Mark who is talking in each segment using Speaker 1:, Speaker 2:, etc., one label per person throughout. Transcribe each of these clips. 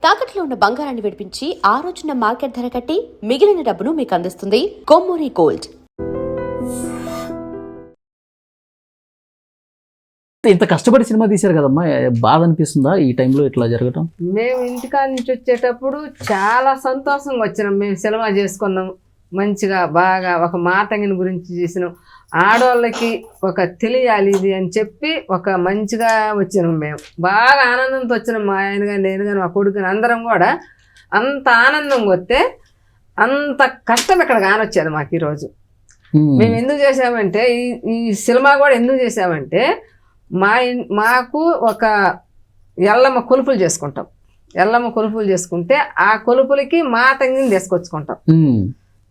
Speaker 1: తాకట్లో ఉన్న బంగారాన్ని విడిపించి ఆ రోజున మార్కెట్ ధర కట్టి మిగిలిన డబ్బును మీకు అందిస్తుంది కొమ్మూరి గోల్డ్.
Speaker 2: ఇంత కష్టపడి సినిమా తీశారు కదమ్మా, బాధ అనిపిస్తుందా ఈ టైంలో ఇట్లా జరగటం?
Speaker 3: మేము ఇంటికాడ నుంచి వచ్చేటప్పుడు చాలా సంతోషంగా వచ్చినాం. మేము సినిమా చేసుకున్నాం మంచిగా, బాగా ఒక మాతంగిని గురించి చేసినాం. ఆడవాళ్ళకి ఒక తెలియాలి ఇది అని చెప్పి ఒక మంచిగా వచ్చినాం. మేము బాగా ఆనందంతో వచ్చినాం. మా ఆయన కానీ నేను కానీ మా కొడుకు కానీ అందరం కూడా అంత ఆనందంగా వస్తే అంత కష్టం ఇక్కడ కానొచ్చేది మాకు ఈరోజు. మేము ఎందుకు చేసామంటే ఈ సినిమా కూడా ఎందుకు చేసామంటే మాకు ఒక ఎల్లమ్మ కొలుపులు చేసుకుంటాం. ఎల్లమ్మ కొలుపులు చేసుకుంటే ఆ కొలుపులకి మాతంగిని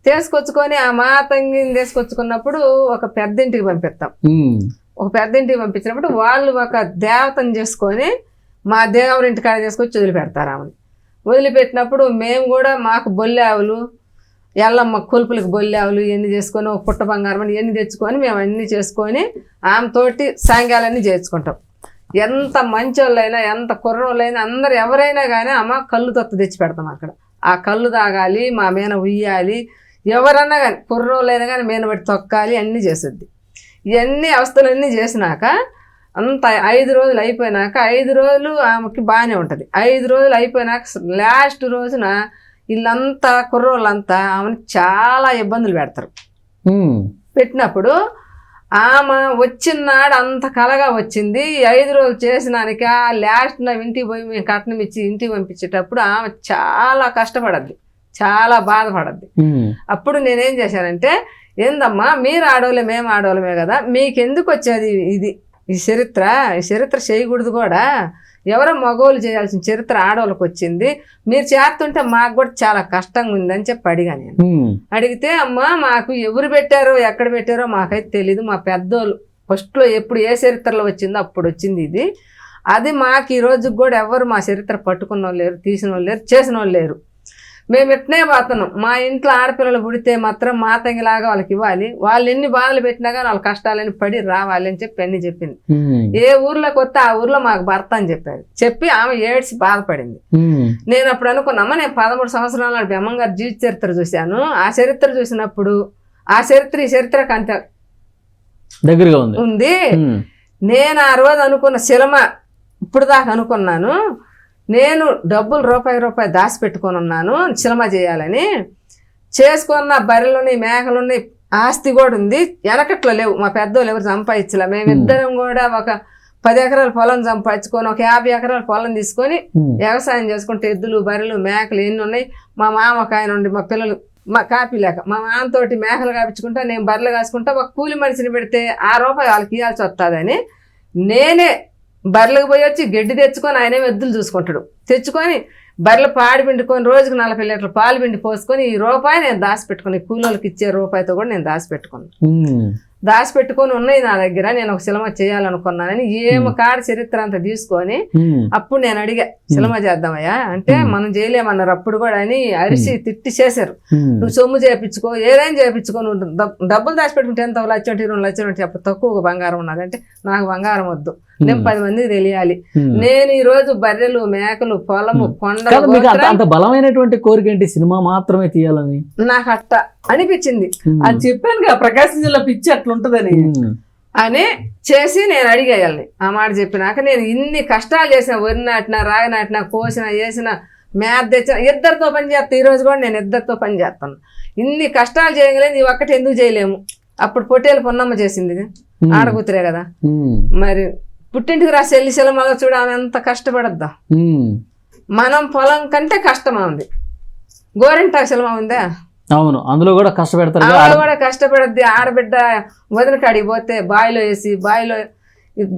Speaker 3: తీసుకొచ్చుకొని ఆ మాతంగిని తీసుకొచ్చుకున్నప్పుడు ఒక పెద్దింటికి పంపిస్తాం. ఒక పెద్దింటికి పంపించినప్పుడు వాళ్ళు ఒక దేవతను చేసుకొని మా దేవుడింటి కాడ తీసుకొచ్చి వదిలిపెడతారు. ఆమెను వదిలిపెట్టినప్పుడు మేము కూడా మాకు బొల్లావులు, ఎల్లమ్మ కొలుపులకు బొల్లావులు ఇవన్నీ చేసుకొని ఒక పుట్ట బంగారం అని ఇవన్నీ తెచ్చుకొని మేము అన్నీ చేసుకొని ఆమెతోటి సాంగ్యాలన్నీ చేర్చుకుంటాం. ఎంత మంచోళ్ళైనా ఎంత కుర్రోళ్ళైనా అందరు ఎవరైనా కానీ అమ్మ కళ్ళు తొత్తు తెచ్చి పెడతాం అక్కడ. ఆ కళ్ళు తాగాలి, మా మీన ఉయ్యాలి, ఎవరన్నా కానీ కుర్రోళ్ళైనా కానీ మీన బట్టి తొక్కాలి, అన్నీ చేస్తుంది. ఇవన్నీ అవస్థలన్నీ చేసినాక అంత 5 రోజులు అయిపోయినాక 5 రోజులు ఆమెకి బాగానే ఉంటుంది. 5 రోజులు అయిపోయినాక లాస్ట్ రోజున వీళ్ళంతా కుర్రోళ్ళంతా ఆమెను చాలా ఇబ్బందులు పెడతారు. పెట్టినప్పుడు ఆమె వచ్చినాడు అంత కలగా వచ్చింది. 5 రోజులు చేసినాక లాస్ట్ నా ఇంటికి పోయి మేము కట్నం ఇచ్చి ఇంటికి పంపించేటప్పుడు ఆమె చాలా కష్టపడద్ది, చాలా బాధపడద్ది. అప్పుడు నేనేం చేశానంటే, ఏందమ్మా మీరు ఆడవాళ్ళే మేము ఆడవాళ్ళమే కదా, మీకెందుకు వచ్చేది ఈ చరిత్ర చేయకూడదు కూడా, ఎవరో మగవాళ్ళు చేయాల్సిన చరిత్ర ఆడవాళ్ళకి వచ్చింది, మీరు చేస్తుంటే మాకు కూడా చాలా కష్టంగా ఉందని చెప్పి అడిగా నేను. అడిగితే అమ్మా మాకు ఎవరు పెట్టారో ఎక్కడ పెట్టారో మాకైతే తెలీదు, మా పెద్దోళ్ళు ఫస్ట్లో ఎప్పుడు ఏ చరిత్రలో వచ్చిందో అప్పుడు వచ్చింది ఇది. అది మాకు ఈ రోజుకి కూడా ఎవరు మా చరిత్ర పట్టుకున్న వాళ్ళు లేరు, తీసిన వాళ్ళు లేరు, చేసిన వాళ్ళు లేరు. మేము ఎట్నే పోతున్నాం. మా ఇంట్లో ఆడపిల్లలు పుడితే మాత్రం మాతంగిలాగా వాళ్ళకి ఇవ్వాలి, వాళ్ళు ఎన్ని బాధలు పెట్టినా కానీ వాళ్ళ కష్టాలని పడి రావాలి అని చెప్పి అన్ని చెప్పింది. ఏ ఊర్లోకి వస్తే ఆ ఊర్లో మాకు భర్త అని చెప్పి ఆమె ఏడ్చి బాధపడింది. నేను అప్పుడు అనుకున్నామా, నేను 13 సంవత్సరాల నాడు బెమ్మంగారు జీవిత చరిత్ర చూశాను. ఆ చరిత్ర చూసినప్పుడు ఆ చరిత్ర ఈ చరిత్రకు అంత
Speaker 2: దగ్గరగా
Speaker 3: ఉంది. నేను ఆ రోజు అనుకున్న సినిమా ఇప్పుడు దాకా అనుకున్నాను, నేను డబ్బులు రూపాయి దాచిపెట్టుకొని ఉన్నాను సినిమా చేయాలని. చేసుకున్న బర్రెలున్నాయి, మేకలున్నాయి, ఆస్తి కూడా ఉంది. వెనకట్లో లేవు, మా పెద్దోళ్ళు ఎవరు సంపాదించలే. మేమిద్దరం కూడా ఒక 10 ఎకరాల పొలం సంపాదించుకొని ఒక 50 ఎకరాల పొలం తీసుకొని వ్యవసాయం చేసుకుంటే ఎద్దులు, బర్రెలు, మేకలు ఎన్ని ఉన్నాయి. మా మామ ఒక ఆయన ఉండి, మా పిల్లలు మా కాపీ లేక మా మామతోటి మేకలు కాపించుకుంటా, నేను బర్రెలు కాసుకుంటా. ఒక కూలి మనిషిని పెడితే ₹6 వాళ్ళకి ఇవ్వాల్సి వస్తుందని నేనే బర్రెలకు పోయి వచ్చి గడ్డి తెచ్చుకొని ఆయనే ఎద్దులు చూసుకుంటాడు. తెచ్చుకొని బర్రెలు పాడి పిండుకొని రోజుకు 40 లీటర్లు పాలు పిండి పోసుకొని ఈ రూపాయి నేను దాచిపెట్టుకుని, కూలోళ్ళకి ఇచ్చే రూపాయితో కూడా నేను దాచిపెట్టుకొని ఉన్నాయి నా దగ్గర. నేను ఒక సినిమా చేయాలనుకున్నానని ఏమో కాడ చరిత్ర అంతా తీసుకొని అప్పుడు నేను అడిగా, సినిమా చేద్దామయ్యా అంటే మనం చేయలేమన్నారు అప్పుడు కూడా అని అరిసి తిట్టి చేశారు. నువ్వు సొమ్ము చేయించుకో, ఏదైనా చేయించుకో, నువ్వు డబ్బులు దాచిపెట్టుకుంటే ఎంత 1 లక్షం 2 లక్షలు అంటే అప్పుడు తక్కువ బంగారం ఉన్నదంటే నాకు బంగారం వద్దు, నేను 10 మందికి తెలియాలి. నేను ఈ రోజు బర్రెలు, మేకలు, పొలము, కొండ
Speaker 2: అంత బలమైనటువంటి కోరిక ఏంటి సినిమా మాత్రమే తీయాలని
Speaker 3: నాకు అట్ట అనిపించింది.
Speaker 4: అది చెప్పాను కదా ప్రకాశం జిల్లా పిచ్చి అట్లుంటదని
Speaker 3: అని చేసి నేను అడిగేయాలని. ఆ మాట చెప్పినాక నేను ఇన్ని కష్టాలు చేసిన, వరి నాటినా, రాగి నాటినా, కోసిన, వేసిన, మేత తెచ్చిన, ఇద్దరితో పని చేస్తాను. ఈరోజు కూడా నేను ఇద్దరితో పని చేస్తాను. ఇన్ని కష్టాలు చేయగలేదు, ఈ ఒక్కటి ఎందుకు చేయలేము? అప్పుడు పొట్టేలు పొన్నమ్మ చేసింది, ఆడకూతురే కదా. మరి పుట్టింటికి రా చెల్లి సెలమలో చూడ ఆమె ఎంత కష్టపడద్దా. మనం పొలం కంటే కష్టమా ఉంది. గోరింటాకు సెలమ ఉందా?
Speaker 2: అవును, అందులో కూడా కష్టపెడతారు,
Speaker 3: కూడా కష్టపడద్ది. ఆడబిడ్డ వదిన కాడికి పోతే బావిలో వేసి,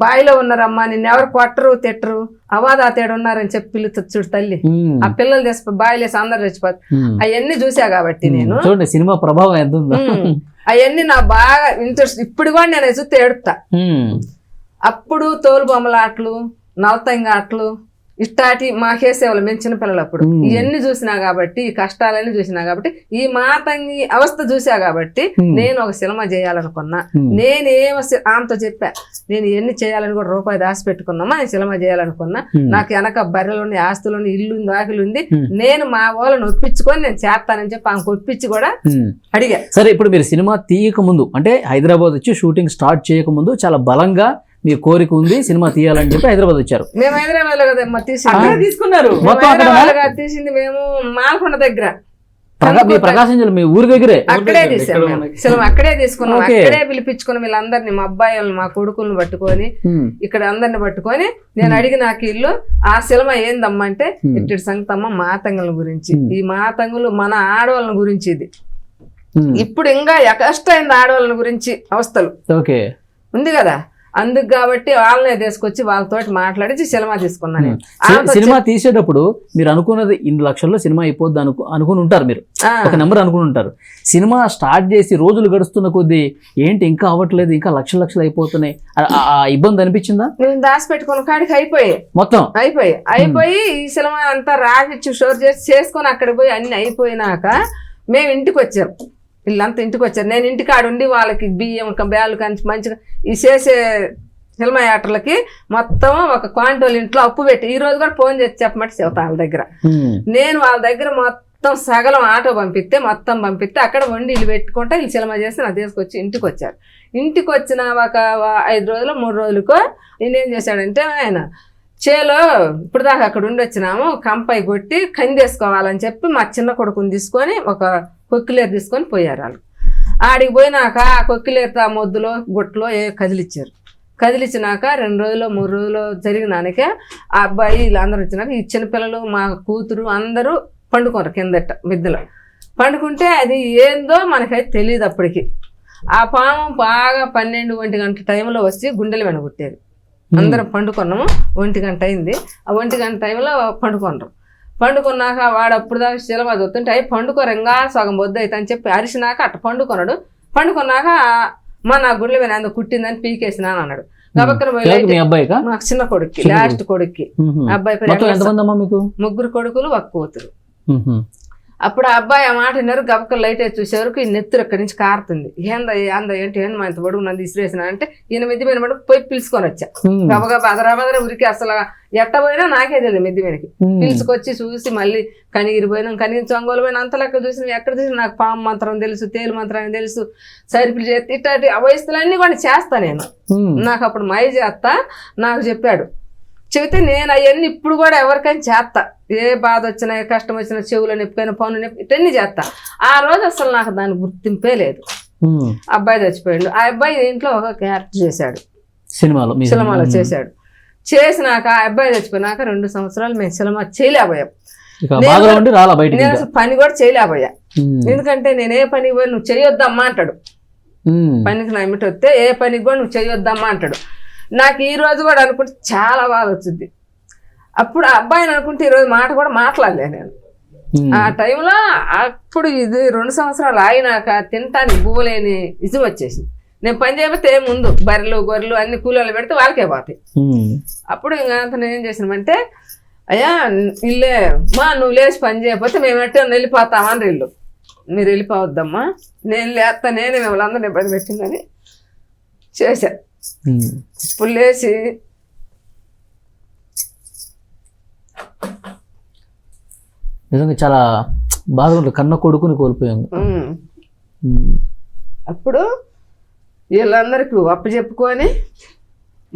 Speaker 3: బావిలో ఉన్నారమ్మా, నిన్ను ఎవరు కొట్టరు తిట్టరు, అవాదా తేడు ఉన్నారని చెప్పి పిలుస్తుంది చూడు తల్లి. ఆ పిల్లలు తెసి బావిలో వేసి అందరు చచ్చిపోతారు. అవన్నీ చూసా కాబట్టి నేను
Speaker 2: చూడండి సినిమా ప్రభావం ఎంత ఉందో.
Speaker 3: అవన్నీ నా బాగా ఇంట్రెస్ట్. ఇప్పుడు కూడా నేను చూస్తే ఏడుతా. అప్పుడు తోలు బొమ్మల ఆటలు, నవతంగ ఆటలు, ఇష్టాటి మాకేసేవాళ్ళు మేము చిన్నపిల్లలు అప్పుడు ఇవన్నీ చూసినా కాబట్టి ఈ కష్టాలన్నీ చూసినా కాబట్టి ఈ మాతంగి అవస్థ చూసా కాబట్టి నేను ఒక సినిమా చేయాలనుకున్నా. నేనేమో ఆమెతో చెప్పా, నేను ఇవన్నీ చేయాలని కూడా రూపాయి దాచి పెట్టుకున్నామా, నేను సినిమా చేయాలనుకున్నా. నాకు వెనక బర్రెలు ఉన్నాయి, ఆస్తులు ఉన్నాయి, ఇల్లు ఉంది, ఆకులు ఉంది. నేను మా వాళ్ళని ఒప్పించుకొని నేను చేస్తానని చెప్పి ఆమెకు ఒప్పించి కూడా అడిగా.
Speaker 2: సరే, ఇప్పుడు మీరు సినిమా తీయక ముందు అంటే హైదరాబాద్ వచ్చి షూటింగ్ స్టార్ట్ చేయక ముందు చాలా బలంగా మీ కోరిక ఉంది సినిమా తీయాలని చెప్పి హైదరాబాద్ వచ్చారు.
Speaker 3: మేము హైదరాబాద్ లో కదమ్మా
Speaker 4: తీసుకున్నారు.
Speaker 3: తీసింది మేము మాల్కొండ దగ్గర,
Speaker 2: మీ ప్రకాశం జిల్లా, మీ ఊరి దగ్గరే.
Speaker 3: అక్కడే తీసాం సినిమా, అక్కడే తీసుకున్నాం. అక్కడే పిలిపించుకుని వీళ్ళందరినీ, మా అబ్బాయిలను, మా కొడుకులను పట్టుకొని ఇక్కడ అందరిని పట్టుకొని నేను అడిగి నాకు ఇల్లు ఆ సినిమా ఏందమ్మా అంటే ఇట్టి సంగతమ్మ మాతంగుల గురించి, ఈ మాతంగులు మన ఆడవాళ్ళ గురించి, ఇది ఇప్పుడు ఇంకా కష్టమైంది ఆడవాళ్ళ గురించి అవస్థలు ఉంది కదా, అందుకు కాబట్టి వాళ్ళనే తీసుకొచ్చి వాళ్ళతోటి మాట్లాడి సినిమా తీసుకున్నాను.
Speaker 2: సినిమా తీసేటప్పుడు మీరు అనుకున్నది 2 లక్షల్లో సినిమా అయిపోద్ది అనుకుని ఉంటారు, మీరు ఒక నెంబర్ అనుకుని ఉంటారు. సినిమా స్టార్ట్ చేసి రోజులు గడుస్తున్న కొద్దీ ఏంటి ఇంకా అవ్వట్లేదు, ఇంకా లక్షలు అయిపోతున్నాయి, ఆ ఇబ్బంది అనిపించిందా?
Speaker 3: నేను దాచి పెట్టుకున్న కాడికి
Speaker 2: మొత్తం
Speaker 3: అయిపోయి ఈ సినిమా అంతా రాసిచ్చి షోర్ చేసి చేసుకొని అక్కడ పోయి అన్ని అయిపోయినాక మేము ఇంటికి వచ్చాం. వీళ్ళంతా ఇంటికి వచ్చారు. నేను ఇంటికాడ ఉండి వాళ్ళకి బియ్యం బ్యాలు కానీ మంచిగా ఈ చేసే సినిమా యాక్టర్లకి మొత్తం ఒక క్వాంటోల్ ఇంట్లో అప్పు పెట్టి ఈ రోజు కూడా ఫోన్ చేసి చెప్పమంటే చెబుతా వాళ్ళ దగ్గర. నేను వాళ్ళ దగ్గర మొత్తం సగలం ఆటో పంపిస్తే అక్కడ వండి ఇల్లు పెట్టుకుంటే వీళ్ళు సినిమా చేసి నాకు తీసుకొచ్చి ఇంటికి వచ్చారు. ఇంటికి వచ్చిన ఒక 5 రోజులు 3 రోజులకో నేనేం చేశాడంటే, ఆయన చేలో ఇప్పుడు దాకా అక్కడ ఉండి వచ్చినాము, కంపై కొట్టి కందేసుకోవాలని చెప్పి మా చిన్న కొడుకుని తీసుకొని ఒక కొక్కిలేరు తీసుకొని పోయారు. వాళ్ళు ఆడికి పోయినాక ఆ కొక్కిలేరుతో ఆ మొద్దులో గుట్టలో కదిలిచ్చినాక 2 రోజులు 3 రోజులు జరిగినానికే ఆ అబ్బాయి వీళ్ళందరూ వచ్చినాక ఈ చిన్నపిల్లలు మా కూతురు అందరూ పండుకోరు కిందట మిద్దెలో. పండుకుంటే అది ఏందో మనకైతే తెలియదు అప్పటికి. ఆ పాము బాగా 12-1 గంటల టైంలో వచ్చి గుండెలు వెనగొట్టేది. అందరం పండుకున్నాము, 1 గంట అయింది. ఆ 1 గంట టైంలో పండుకున్నాక వాడు అప్పుడు దాకా సినిమా చూస్తుంటే అవి పండుకోరంగా సగం బొద్దు అయితే అని చెప్పి అరిసినాక అట్ట పండుకున్నాక నా గుండెల మీద అందుకు కుట్టిందని పీకేసినాను అన్నాడు. కాబట్టి మాకు చిన్న కొడుక్కి, లాస్ట్ కొడుక్కి, అబ్బాయి 3 కొడుకులు 1 కూతురు. అప్పుడు ఆ అబ్బాయి ఆ మాట విన్నారు. గబక్కలు లైట్ వేసి చూసేవరకు ఈ నెత్తురు ఎక్కడి నుంచి కారుతుంది. ఏంటి మా ఇంత పొడుగు నన్ను విసిరేసిన అంటే ఈయన మిద్ది మీద పడి పోయి పిలుచుకొని వచ్చా. గబగబా బదరా ఉరికి అసలు ఎట్టపోయినా నాకే తెలియదు. మిద్ది మీదకి పిలుచుకొచ్చి చూసి మళ్ళీ కనిగిరి చొంగోలు పోయినా అంత లెక్క చూసిన ఎక్కడ చూసినా నాకు పాము మంత్రం తెలుసు, తేలు మంత్రం తెలుసు, సరిపిలు చేస్తే ఇట్లాంటి అవయస్తులన్నీ కూడా చేస్తా నేను. నాకు అప్పుడు మై చేస్తా నాకు చెప్పాడు. చెబితే నేను అవన్నీ ఇప్పుడు కూడా ఎవరికైనా చేస్తా. ఏ బాధ వచ్చినా, ఏ కష్టం వచ్చినా, చెవులు నొప్పిపోయినా, పనులు నొప్పి ఇవన్నీ చేస్తా. ఆ రోజు అసలు నాకు దాని గుర్తింపే లేదు. అబ్బాయి చచ్చిపోయాడు. ఆ అబ్బాయి ఇంట్లో ఒక క్యారెక్టర్ చేశాడు, సినిమాలో చేశాడు. చేసినాక ఆ అబ్బాయి చచ్చిపోయినాక 2 సంవత్సరాలు మేము సినిమా చేయలేకపోయాం. నేను అసలు పని కూడా చేయలేకపోయా. ఎందుకంటే నేను ఏ పనికి పోయి నువ్వు చేయొద్దమ్మా అంటాడు. పనికి నా ఇమిటి వస్తే ఏ పనికి కూడా నువ్వు చేయొద్దమ్మా అంటాడు. నాకు ఈ రోజు కూడా అనుకుంటే చాలా బాధ వచ్చింది. అప్పుడు ఆ అబ్బాయిని అనుకుంటే ఈరోజు మాట కూడా మాట్లాడలే నేను. ఆ టైంలో అప్పుడు ఇది 2 సంవత్సరాలు అయినాక తినటానికి బువ్వలేని ఇజం వచ్చేసింది. నేను పని చేయకపోతే ముందు బర్రెలు గొర్రెలు అన్ని కూలీలు పెడితే వాళ్ళకే పోతాయి. అప్పుడు ఇంకా నేనేం చేసినామంటే, అయ్యా ఇల్లే నువ్వు లేచి పని చేయకపోతే మేము ఎట్టే వెళ్ళిపోతామని ఇల్లు, మీరు వెళ్ళిపోవద్దమ్మా, నేను లేస్తా, నేనే మిమ్మల్ని అందరినీ ఇబ్బంది పెట్టిందని చేశా. ఇప్పుడు లేచి
Speaker 2: నిజంగా చాలా బాధగా కన్న కొడుకుని కోల్పోయాం.
Speaker 3: అప్పుడు వీళ్ళందరికీ అప్పచెప్పుకొని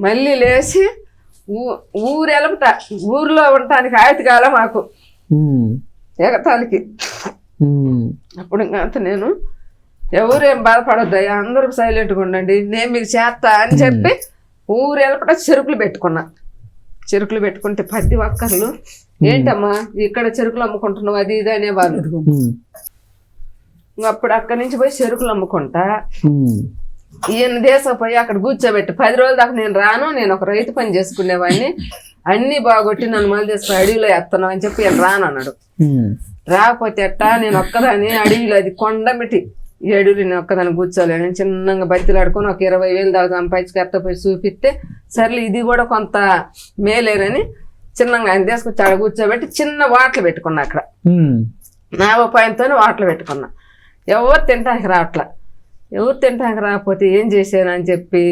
Speaker 3: మళ్ళీ లేచి ఊరు వెళపట, ఊర్లో ఉండటానికి ఆయుతి కాల మాకు ఎగతానికి. అప్పుడు ఇంకా నేను ఎవరేం బాధపడొద్దు, అందరూ సైలెంట్గా ఉండండి, నేను మీకు చేస్తా అని చెప్పి ఊరు వెళ్ళపట చెరుకులు పెట్టుకుంటే 10 ఒక్కర్లు ఏంటమ్మా ఇక్కడ చెరుకులు అమ్ముకుంటున్నావు అది ఇది అనేవాళ్ళు. అప్పుడు అక్కడి నుంచి పోయి చెరుకులు అమ్ముకుంటా ఈయన దేశపోయి అక్కడ కూర్చోబెట్టి 10 రోజుల దాకా నేను రాను, నేను ఒక రైతు పని చేసుకునేవాడిని, అన్ని బాగొట్టి నన్ను మళ్ళీ తీసుకుని అడవిలో ఎత్తాను అని చెప్పి ఈయన రాను అన్నాడు. రాకపోతే ఎట్టా నేను ఒక్కదాన్ని అడవిలో, అది కొండమిటి ఈ అడవిలో నేను ఒక్కదాన్ని కూర్చోలేను, చిన్నగా బతిలాడుకొని ఒక 20,000 దాకా సంపాదించి పోయి చూపిస్తే సర్లే ఇది కూడా కొంత మేలేరని చిన్నగా ఆయన తీసుకొచ్చి ఆడ కూర్చోబెట్టి చిన్న వాటలు పెట్టుకున్నా అక్కడ
Speaker 2: ఉమ్.
Speaker 3: నా ఉపాయంతో వాటలు పెట్టుకున్నా. ఎవరు తినడానికి రాకపోతే ఏం చేశాను అని చెప్పి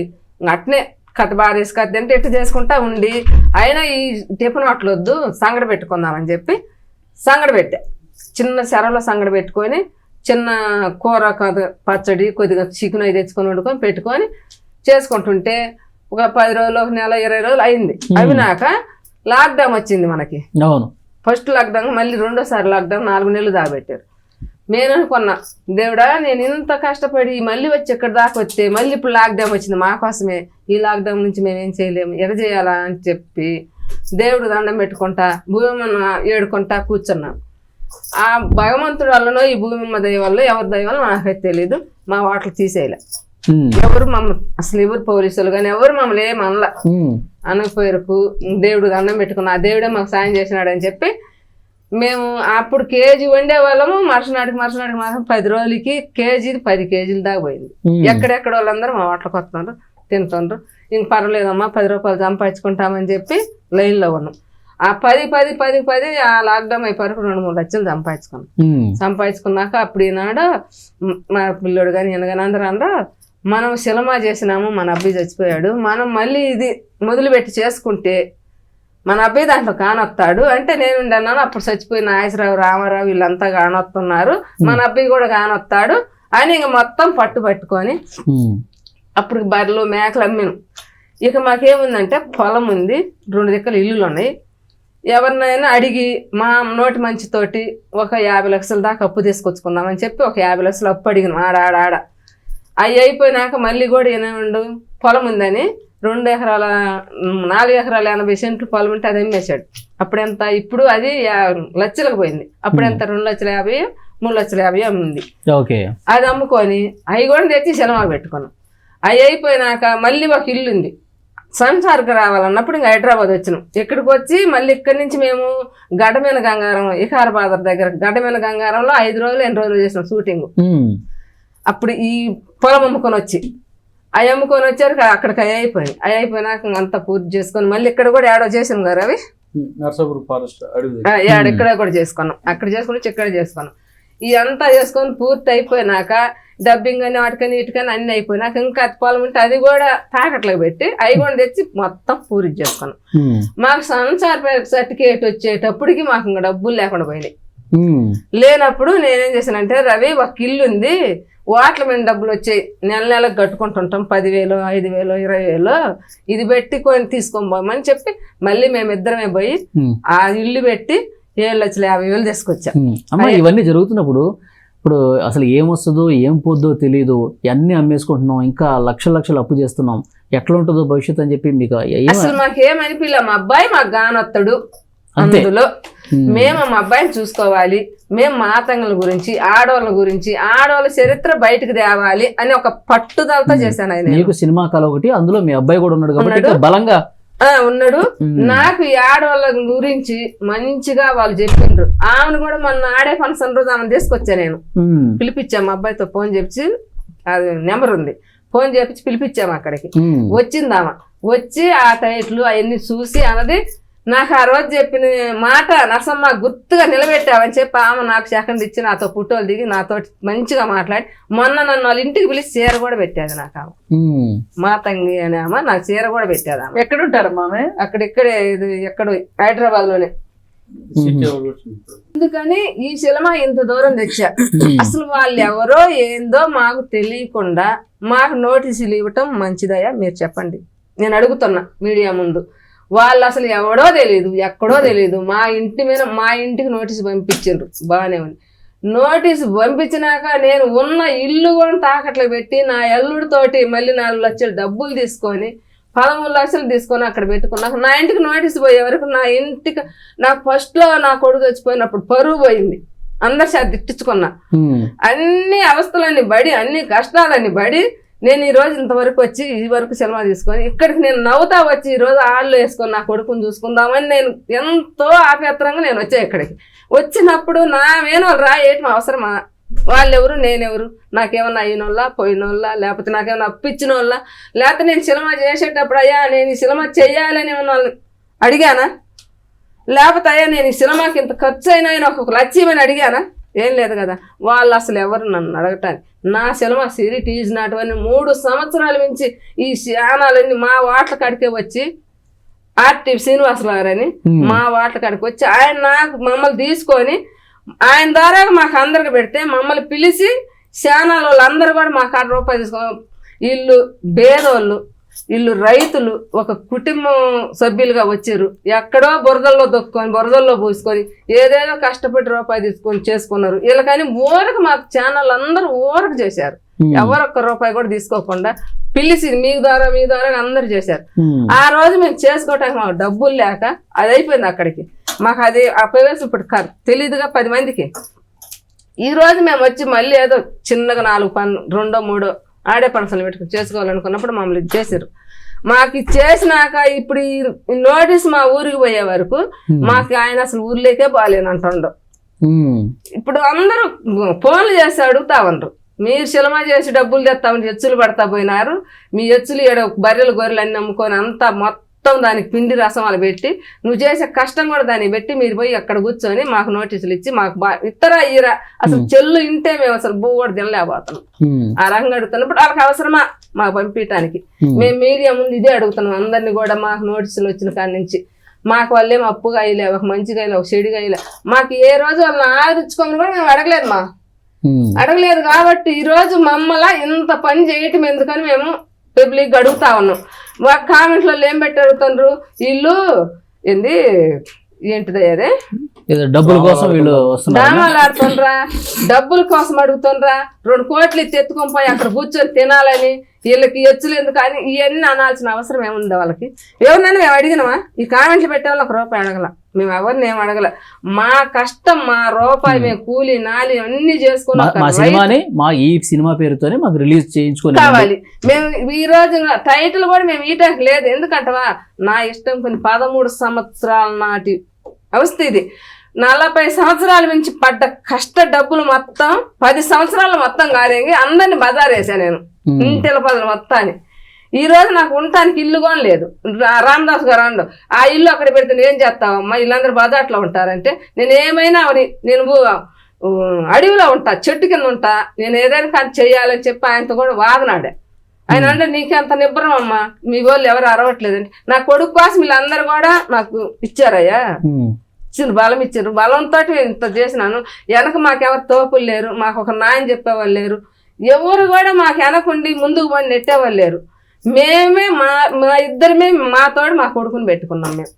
Speaker 3: అట్నే బారేసి తింటే ఎట్టు చేసుకుంటా ఉండి అయినా ఈ టిఫిన్ వాటలు వద్దు సంగడి పెట్టుకుందామని చెప్పి సంగడి పెట్టా. చిన్న సెరలో సంగడి పెట్టుకొని చిన్న కూర పచ్చడి కొద్దిగా చికెన్ అవి తెచ్చుకొని వండుకొని పెట్టుకొని చేసుకుంటుంటే ఒక 10 రోజులు, ఒక నెల, 20 రోజులు అయింది. అయినాక లాక్డౌన్ వచ్చింది మనకి.
Speaker 2: అవును,
Speaker 3: ఫస్ట్ లాక్డౌన్, మళ్ళీ రెండోసారి లాక్డౌన్ 4 నెలలు దాబెట్టారు. నేను అనుకున్నా, దేవుడా నేను ఇంత కష్టపడి మళ్ళీ వచ్చి ఎక్కడ దాకా వస్తే మళ్ళీ ఇప్పుడు లాక్డౌన్ వచ్చింది మా కోసమే, ఈ లాక్డౌన్ నుంచి మేమేం చేయలేము, ఎడ చేయాలా అని చెప్పి దేవుడు దండం పెట్టుకుంటా భూమి ఏడుకుంటా కూర్చున్నాం. ఆ భగవంతుడు వల్లనో ఈ భూమి దయ వల్ల ఎవరి దయ వల్ల నాకైతే తెలీదు, మా వాటలు తీసేయలే. ఎవరు మమ్మల్ని అసలు ఎవరు పోలీసులు కానీ ఎవరు మమ్మల్ని ఏమనలా. అనకపోయేరకు దేవుడు దండం పెట్టుకున్నా, ఆ దేవుడే మాకు సాయం చేసినాడు అని చెప్పి మేము అప్పుడు కేజీ వండే వాళ్ళము. మరుసనాటికి మాత్రం 10 రోజులకి కేజీ 10 కేజీలు దాకా పోయింది. ఎక్కడెక్కడ వాళ్ళందరూ మా వాటలకు వస్తున్నారు, తింటున్నారు. ఇంక పర్వాలేదమ్మా 10 రూపాయలు సంపాదించుకుంటామని చెప్పి లైన్లో ఉన్నాం. ఆ 10 ఆ లాక్డౌన్ అయిపోయారు 2-3 లక్షలు సంపాదించుకున్నాక అప్పుడు ఈనాడు మా పిల్లోడు కానీ ఈయన కానీ అందరూ అన్నారు, మనం సినిమా చేసినాము, మన అబ్బాయి చచ్చిపోయాడు, మనం మళ్ళీ ఇది మొదలుపెట్టి చేసుకుంటే మన అబ్బాయి దాంట్లో కానొస్తాడు అంటే నేను అన్నాను. అప్పుడు చచ్చిపోయిన నాగేశ్వరరావు, రామారావు వీళ్ళంతా కానొస్తున్నారు, మన అబ్బాయి కూడా కానొస్తాడు అని ఇంక మొత్తం పట్టుకొని అప్పుడు బర్రెలు మేకలు అమ్మిను. ఇక మాకేముందంటే పొలం ఉంది, 2 దిక్కలు ఇల్లులు ఉన్నాయి. ఎవరినైనా అడిగి మా నోటి మంచితోటి ఒక 50 లక్షల దాకా అప్పు తీసుకొచ్చుకుందామని చెప్పి ఒక 50 లక్షలు అప్పు అడిగిన ఆడ అవి అయిపోయినాక మళ్ళీ కూడా ఏమండు పొలం ఉందని 4 ఎకరాల 80 సెంట్లు పొలం ఉంటే అది అమ్మేశాడు. అప్పుడెంత, ఇప్పుడు అది 50 లక్షలకు పోయింది. అప్పుడెంత 2,50,000, 3,50,000 అమ్మింది. అది అమ్ముకొని అవి కూడా తెచ్చి సినిమా పెట్టుకున్నాం. అవి అయిపోయినాక మళ్ళీ ఒక ఇల్లు ఉంది, సంసార్కి రావాలన్నప్పుడు ఇంకా హైదరాబాద్ వచ్చినాం. ఇక్కడికి వచ్చి మళ్ళీ ఇక్కడి నుంచి మేము గడ్డమైన గంగారం, ఇకారాబాద్ దగ్గర గడ్డమైన గంగారంలో 5 రోజులు 8 రోజులు చేసినాం షూటింగ్. అప్పుడు ఈ పొలం అమ్ముకొని వచ్చారు, అక్కడికి అవి అయిపోయినాక అంతా పూర్తి చేసుకొని మళ్ళీ ఇక్కడ కూడా ఏడో చేసాం కదా అవి ఇక్కడ కూడా చేసుకున్నాం. అక్కడ చేసుకుని ఇక్కడ చేసుకున్నాం. ఇదంతా చేసుకొని పూర్తి అయిపోయినాక డబ్బింగ్ అని వాటికని ఇటుకని అన్ని అయిపోయినాక ఇంకా పొలం ఉంటే అది కూడా తాకట్లకు పెట్టి అవి కూడా తెచ్చి మొత్తం పూర్తి చేసుకున్నాం. మాకు సంసార సర్టిఫికేట్ వచ్చేటప్పటికి మాకు ఇంకా డబ్బులు లేకుండా పోయినాయి. లేనప్పుడు నేనేం చేశానంటే, రవి ఒక ఇల్లు ఉంది, వాట్ల మీద డబ్బులు వచ్చాయి, నెలకు కట్టుకుంటుంటాం 10,000, 5,000, 20,000 ఇది పెట్టి కొని తీసుకొని పోమని చెప్పి మళ్ళీ మేమిద్దరమే పోయి ఆ ఇల్లు పెట్టి 7,50,000 తీసుకొచ్చాం.
Speaker 2: ఇవన్నీ జరుగుతున్నప్పుడు ఇప్పుడు అసలు ఏమొస్తుందో ఏం పోద్దో తెలియదు, అన్ని అమ్మేసుకుంటున్నాం, ఇంకా లక్షలు అప్పు చేస్తున్నాం, ఎట్లా ఉంటుందో భవిష్యత్తు అని చెప్పి మీకు
Speaker 3: అసలు మాకేమనిపిల్ల, మా అబ్బాయి మాకు గానొస్తాడు, అందులో మేము మా అబ్బాయిని చూసుకోవాలి, మేము మాతంగుల గురించి ఆడవాళ్ళ గురించి ఆడవాళ్ళ చరిత్ర బయటకు తేవాలి అని ఒక పట్టుదలతో చేశాను. ఆయన
Speaker 2: మీకు సినిమా కళ ఒకటి, అందులో మీ అబ్బాయి కూడా ఉన్నాడు కాబట్టి బలంగా
Speaker 3: ఉన్నాడు. నాకు ఈ ఆడవాళ్ళ గురించి మంచిగా వాళ్ళు చెప్పిండ్రు. ఆమెను కూడా మొన్న ఆడే ఫంక్షన్ రోజు ఆమెను తీసుకొచ్చా, నేను పిలిపించాము. మా అబ్బాయితో ఫోన్ చేపించి, అది నెంబర్ ఉంది, ఫోన్ చేపించి పిలిపించాము. అక్కడికి వచ్చిందామా, వచ్చి ఆ టైట్లు అవన్నీ చూసి అన్నది, నాకు ఆ రోజు చెప్పిన మాట నరసమ్మ గుర్తుగా నిలబెట్టావని చెప్పి ఆమె నాకు సెకండ్ ఇచ్చి నాతో ఫోటోలు దిగి నాతో మంచిగా మాట్లాడి మొన్న నన్ను వాళ్ళ ఇంటికి పిలిచి చీర కూడా పెట్టేది. నాకు ఆమె మా తంగి అని ఆమె నాకు చీర కూడా పెట్టేది. ఆమె
Speaker 4: ఎక్కడుంటారమ్మా?
Speaker 3: అక్కడిక్కడే, ఎక్కడో హైదరాబాద్ లోనే. అందుకని ఈ సినిమా ఇంత దూరం తెచ్చా. అసలు వాళ్ళు ఎవరో ఏందో మాకు తెలియకుండా మాకు నోటీసులు ఇవ్వటం మంచిదయ్యా మీరు చెప్పండి, నేను అడుగుతున్నా మీడియా ముందు. వాళ్ళు అసలు ఎవడో తెలియదు, ఎక్కడో తెలియదు, మా ఇంటికి నోటీసు పంపించారు, బాగానే ఉంది. నోటీసు పంపించినాక నేను ఉన్న ఇల్లు కూడా తాకట్లు పెట్టి నా అల్లుడితోటి మళ్ళీ 4 లక్షలు డబ్బులు తీసుకొని 13 లక్షలు తీసుకొని అక్కడ పెట్టుకున్నాక నా ఇంటికి నోటీసు పోయే వరకు నా ఇంటికి, నాకు ఫస్ట్లో నా కొడుకు చచ్చిపోయినప్పుడు పరువు పోయింది, అందరి చేత తిట్టించుకున్నా. అన్ని అవస్థలన్నీ పడి అన్ని కష్టాలన్నీ పడి నేను ఈ రోజు ఇంతవరకు వచ్చి ఈ వరకు సినిమా తీసుకొని ఇక్కడికి నేను నవ్వుతా వచ్చి ఈ రోజు ఆళ్ళు వేసుకొని నా కొడుకుని చూసుకుందామని నేను ఎంతో ఆపేత్రంగా నేను వచ్చా. ఇక్కడికి వచ్చినప్పుడు నా వేణోళ్ళు ఏటి అవసరమా, వాళ్ళెవరు నేనెవరు, నాకేమన్నా అయినోళ్ళ పోయినోళ్ళ, లేకపోతే నాకేమన్నా అప్పిచ్చిన వాళ్ళ, లేకపోతే నేను సినిమా చేసేటప్పుడు అయ్యా నేను ఈ సినిమా చెయ్యాలని వాళ్ళని అడిగానా? లేకపోతే అయ్యా నేను ఈ సినిమాకి ఇంత ఖర్చు అయినా ఒక లక్ష్యమని అడిగానా? ఏం లేదు కదా. వాళ్ళు అసలు ఎవరు నన్ను అడగటానికి. నా సినిమా సిరి టీజ్ నాటువని 3 సంవత్సరాల నుంచి ఈ ఛానళ్ళన్నీ మా వాట్ల కాడికే వచ్చి ఆర్టీవీ శ్రీనివాసరావు గారని మా వాట్ల కాడికి వచ్చి ఆయన మమ్మల్ని తీసుకొని ఆయన ద్వారా మాకు అందరికి పెడితే మమ్మల్ని పిలిచి ఛానల్ వాళ్ళందరూ కూడా మా కాడ రూపాయలు తీసుకో. వీళ్ళు పేదోళ్ళు, వీళ్ళు రైతులు, ఒక కుటుంబం సభ్యులుగా వచ్చారు. ఎక్కడో బురదల్లో దొక్కుని బురదల్లో పూసుకొని ఏదేదో కష్టపడి రూపాయి తీసుకొని చేసుకున్నారు. వీళ్ళకని ఊరకు మాకు ఛానల్ అందరూ ఊరకు చేశారు. ఎవరొక్క రూపాయి కూడా తీసుకోకుండా పిలిచి మీ ద్వారా అందరు చేశారు. ఆ రోజు మేము చేసుకోవటానికి మాకు డబ్బులు లేక అది అయిపోయింది అక్కడికి. మాకు అది ఆ ప్రవేశం ఇప్పుడు తెలీదుగా 10 మందికి. ఈ రోజు మేము వచ్చి మళ్ళీ ఏదో చిన్నగా 4 పనులు 2, 3 ఆడే పనసలు పెట్టుకుని చేసుకోవాలనుకున్నప్పుడు మమ్మల్ని చేశారు. మాకు చేసినాక ఇప్పుడు ఈ నోటీస్ మా ఊరికి పోయే వరకు మాకు ఆయన అసలు ఊర్లోకే బాగాలేనంటుండవు. ఇప్పుడు అందరూ ఫోన్లు చేసి అడుగుతా ఉండరు, మీరు సినిమా చేసి డబ్బులు తెస్తామని ఎచ్చులు పడతా పోయినారు. మీ ఎచ్చులు ఏడో బర్రెలు గొర్రెలు అన్ని నమ్ముకొని అంతా మొత్తం దానికి పిండి రసమాలు పెట్టి నువ్వు చేసే కష్టం కూడా దాన్ని పెట్టి మీరు పోయి అక్కడ కూర్చొని మాకు నోటీసులు ఇచ్చి మాకు ఇతరా ఈరా అసలు చెల్లు ఇంటే మేము అసలు బూ కూడా తినలేకపోతున్నాం. ఆ రకంగా అడుగుతున్నప్పుడు వాళ్ళకి అవసరమా మాకు పంపించడానికి? మేము మీడియా ముందు ఇదే అడుగుతున్నాం అందరినీ కూడా. మాకు నోటీసులు వచ్చిన కాడి నుంచి మాకు వాళ్ళేమో అప్పుగా అయ్యలే, ఒక మంచిగా అయ్యలే, ఒక చెడుగా అయ్యలే. మాకు ఏ రోజు వాళ్ళని ఆదరించుకోమని కూడా మేము అడగలేదు కాబట్టి ఈ రోజు మమ్మల్ని ఇంత పని చేయటం ఎందుకని మేము పబ్లిక్ అడుగుతా ఉన్నాం. మాకు కామెంట్లలో ఏం పెట్టి అడుగుతుండ్రు, వీళ్ళు ఏంటిది అదే
Speaker 2: డబ్బుల కోసం వీళ్ళు
Speaker 3: డ్రామాలు ఆడుతుండ్రా, డబ్బుల కోసం అడుగుతుండ్రా, 2 కోట్లు ఎత్తుకొని పోయి అక్కడ కూర్చొని తినాలని వీళ్ళకి ఎచ్చులు ఎందుకు అని ఇవన్నీ అనాల్సిన అవసరం ఏముంది వాళ్ళకి? ఎవరినైనా మేము అడిగినామా? ఈ కామెంట్లు పెట్టే వాళ్ళు 1 రూపాయి అడగల, మేము ఎవరిని ఏం అడగల. మా కష్టం, మా రూపాయి మేము కూలి నాలి అన్ని చేసుకుని
Speaker 2: మా ఈ సినిమా పేరుతోనే మాకు రిలీజ్ చేయించుకొని
Speaker 3: కావాలి. మేము ఈ రోజు టైటిల్ కూడా మేము ఈటానికి లేదు. ఎందుకంటవా నా ఇష్టం కొన్ని 13 సంవత్సరాల నాటి అవస్థ ఇది. 40 సంవత్సరాల నుంచి పడ్డ కష్ట డబ్బులు మొత్తం 10 సంవత్సరాలు మొత్తం కాదేంగి అందరిని బజారేసా నేను, ఇంటిల పదులు మొత్తాన్ని. ఈ రోజు నాకు ఉండటానికి ఇల్లు కూడా లేదు. రామదాస్ గారు అండు ఆ ఇల్లు అక్కడ పెడితే ఏం చేస్తావమ్మా, వీళ్ళందరూ బజాట్లో ఉంటారంటే నేను ఏమైనా నేను అడవిలో ఉంటా, చెట్టు కింద ఉంటా, నేను ఏదైనా కానీ చెయ్యాలని చెప్పి ఆయనతో కూడా వాదనాడే. ఆయన అంటే నీకెంత నిబ్బరం అమ్మా, మీ వాళ్ళు ఎవరు అరవట్లేదండి. నా కొడుకు కోసం వీళ్ళందరూ కూడా నాకు ఇచ్చారయ్యా, బలం ఇచ్చారు. బలంతో ఇంత చేసినాను. వెనక మాకెవరు తోపులు లేరు, మాకు ఒక న్యాయం చెప్పేవాళ్ళు లేరు, ఎవరు కూడా మాకు వెనకుండి ముందుకు పడి నెట్టేవాళ్ళు లేరు. మేమే మా ఇద్దరమే మాతోడు మా కొడుకుని పెట్టుకున్నాం మేము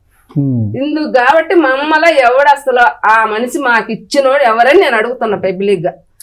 Speaker 3: ఇందుకు. కాబట్టి మమ్మల్ని ఎవడు అసలు ఆ మనిషి మాకు ఇచ్చినోడు ఎవరని నేను అడుగుతున్నా పబ్లిక్గా.